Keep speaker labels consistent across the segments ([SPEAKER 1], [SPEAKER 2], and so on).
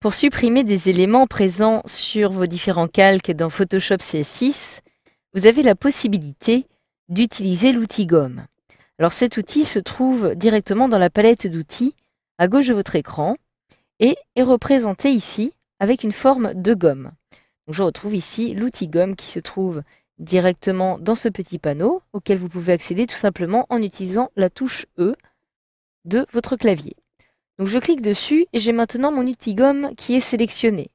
[SPEAKER 1] Pour supprimer des éléments présents sur vos différents calques dans Photoshop CS6, vous avez la possibilité d'utiliser l'outil gomme. Alors cet outil se trouve directement dans la palette d'outils à gauche de votre écran et est représenté ici avec une forme de gomme. Donc je retrouve ici l'outil gomme qui se trouve directement dans ce petit panneau auquel vous pouvez accéder tout simplement en utilisant la touche E de votre clavier. Donc je clique dessus et j'ai maintenant mon outil gomme qui est sélectionné.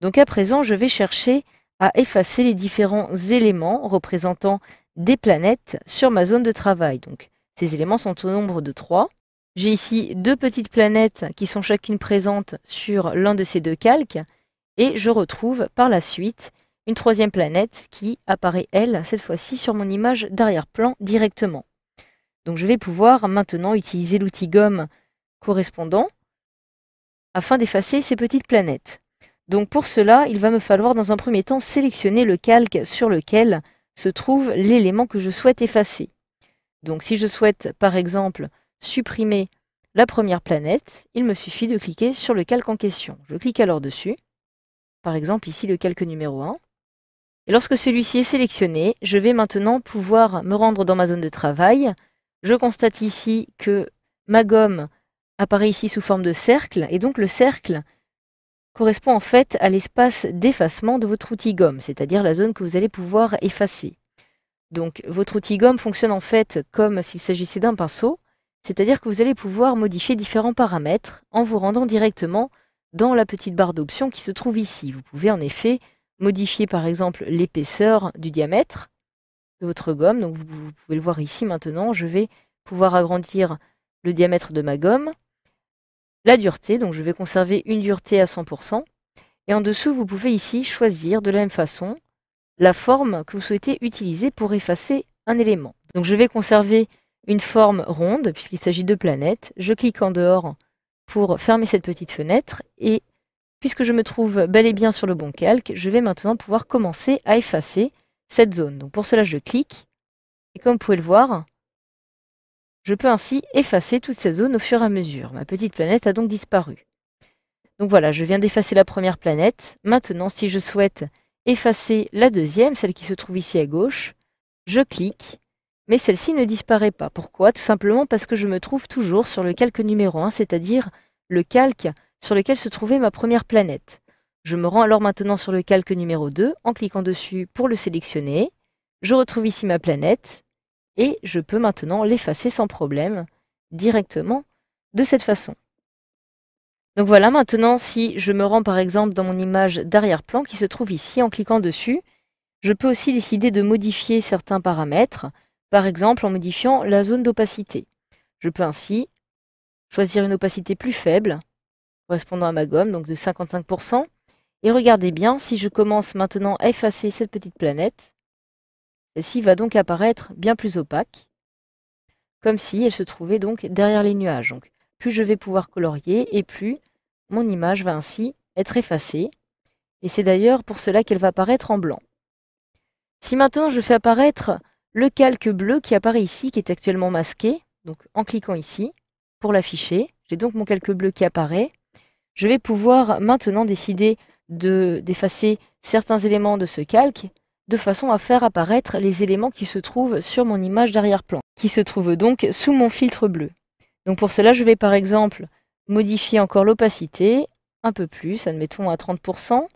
[SPEAKER 1] Donc à présent, je vais chercher à effacer les différents éléments représentant des planètes sur ma zone de travail. Donc ces éléments sont au nombre de 3. J'ai ici 2 petites planètes qui sont chacune présentes sur l'un de ces 2 calques et je retrouve par la suite une 3e planète qui apparaît, elle, cette fois-ci sur mon image d'arrière-plan directement. Donc je vais pouvoir maintenant utiliser l'outil gomme correspondant afin d'effacer ces petites planètes. Donc pour cela, il va me falloir dans un premier temps sélectionner le calque sur lequel se trouve l'élément que je souhaite effacer. Donc si je souhaite par exemple supprimer la première planète, il me suffit de cliquer sur le calque en question. Je clique alors dessus, par exemple ici le calque numéro 1. Et lorsque celui-ci est sélectionné, je vais maintenant pouvoir me rendre dans ma zone de travail. Je constate ici que ma gomme apparaît ici sous forme de cercle, et donc le cercle correspond en fait à l'espace d'effacement de votre outil gomme, c'est-à-dire la zone que vous allez pouvoir effacer. Donc votre outil gomme fonctionne en fait comme s'il s'agissait d'un pinceau, c'est-à-dire que vous allez pouvoir modifier différents paramètres en vous rendant directement dans la petite barre d'options qui se trouve ici. Vous pouvez en effet modifier par exemple l'épaisseur du diamètre de votre gomme, donc vous pouvez le voir ici maintenant, je vais pouvoir agrandir le diamètre de ma gomme. La dureté, donc je vais conserver une dureté à 100%. Et en dessous, vous pouvez ici choisir de la même façon la forme que vous souhaitez utiliser pour effacer un élément. Donc je vais conserver une forme ronde puisqu'il s'agit de planètes. Je clique en dehors pour fermer cette petite fenêtre et puisque je me trouve bel et bien sur le bon calque, je vais maintenant pouvoir commencer à effacer cette zone. Donc pour cela, je clique et comme vous pouvez le voir, je peux ainsi effacer toute cette zone au fur et à mesure. Ma petite planète a donc disparu. Donc voilà, je viens d'effacer la première planète. Maintenant, si je souhaite effacer la deuxième, celle qui se trouve ici à gauche, je clique, mais celle-ci ne disparaît pas. Pourquoi? Tout simplement parce que je me trouve toujours sur le calque numéro 1, c'est-à-dire le calque sur lequel se trouvait ma première planète. Je me rends alors maintenant sur le calque numéro 2 en cliquant dessus pour le sélectionner. Je retrouve ici ma planète et je peux maintenant l'effacer sans problème directement de cette façon. Donc voilà, maintenant, si je me rends par exemple dans mon image d'arrière-plan qui se trouve ici, en cliquant dessus, je peux aussi décider de modifier certains paramètres, par exemple en modifiant la zone d'opacité. Je peux ainsi choisir une opacité plus faible, correspondant à ma gomme, donc de 55%. Et regardez bien, si je commence maintenant à effacer cette petite planète, celle-ci va donc apparaître bien plus opaque, comme si elle se trouvait donc derrière les nuages. Donc, plus je vais pouvoir colorier et plus mon image va ainsi être effacée. Et c'est d'ailleurs pour cela qu'elle va apparaître en blanc. Si maintenant je fais apparaître le calque bleu qui apparaît ici, qui est actuellement masqué, donc en cliquant ici, pour l'afficher, j'ai donc mon calque bleu qui apparaît. Je vais pouvoir maintenant décider d'effacer certains éléments de ce calque, de façon à faire apparaître les éléments qui se trouvent sur mon image d'arrière-plan, qui se trouvent donc sous mon filtre bleu. Donc pour cela, je vais par exemple modifier encore l'opacité, un peu plus, admettons à 30%.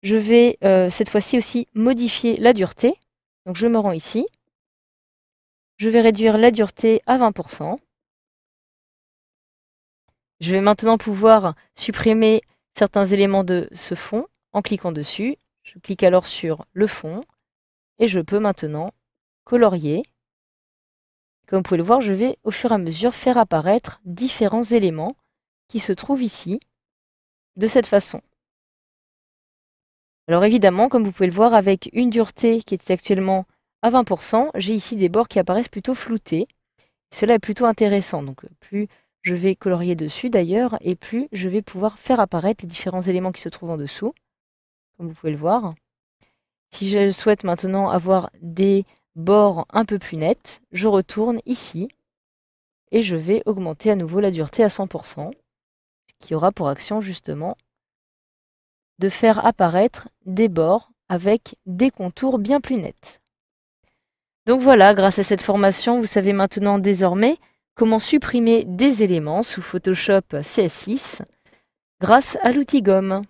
[SPEAKER 1] Je vais cette fois-ci aussi modifier la dureté. Donc je me rends ici. Je vais réduire la dureté à 20%. Je vais maintenant pouvoir supprimer certains éléments de ce fond en cliquant dessus. Je clique alors sur le fond et je peux maintenant colorier. Comme vous pouvez le voir, je vais au fur et à mesure faire apparaître différents éléments qui se trouvent ici de cette façon. Alors évidemment, comme vous pouvez le voir, avec une dureté qui est actuellement à 20%, j'ai ici des bords qui apparaissent plutôt floutés. Cela est plutôt intéressant. Donc plus je vais colorier dessus d'ailleurs, et plus je vais pouvoir faire apparaître les différents éléments qui se trouvent en dessous, comme vous pouvez le voir. Si je souhaite maintenant avoir des bords un peu plus nets, je retourne ici, et je vais augmenter à nouveau la dureté à 100%, ce qui aura pour action justement de faire apparaître des bords avec des contours bien plus nets. Donc voilà, grâce à cette formation, vous savez maintenant désormais comment supprimer des éléments sous Photoshop CS6 grâce à l'outil gomme.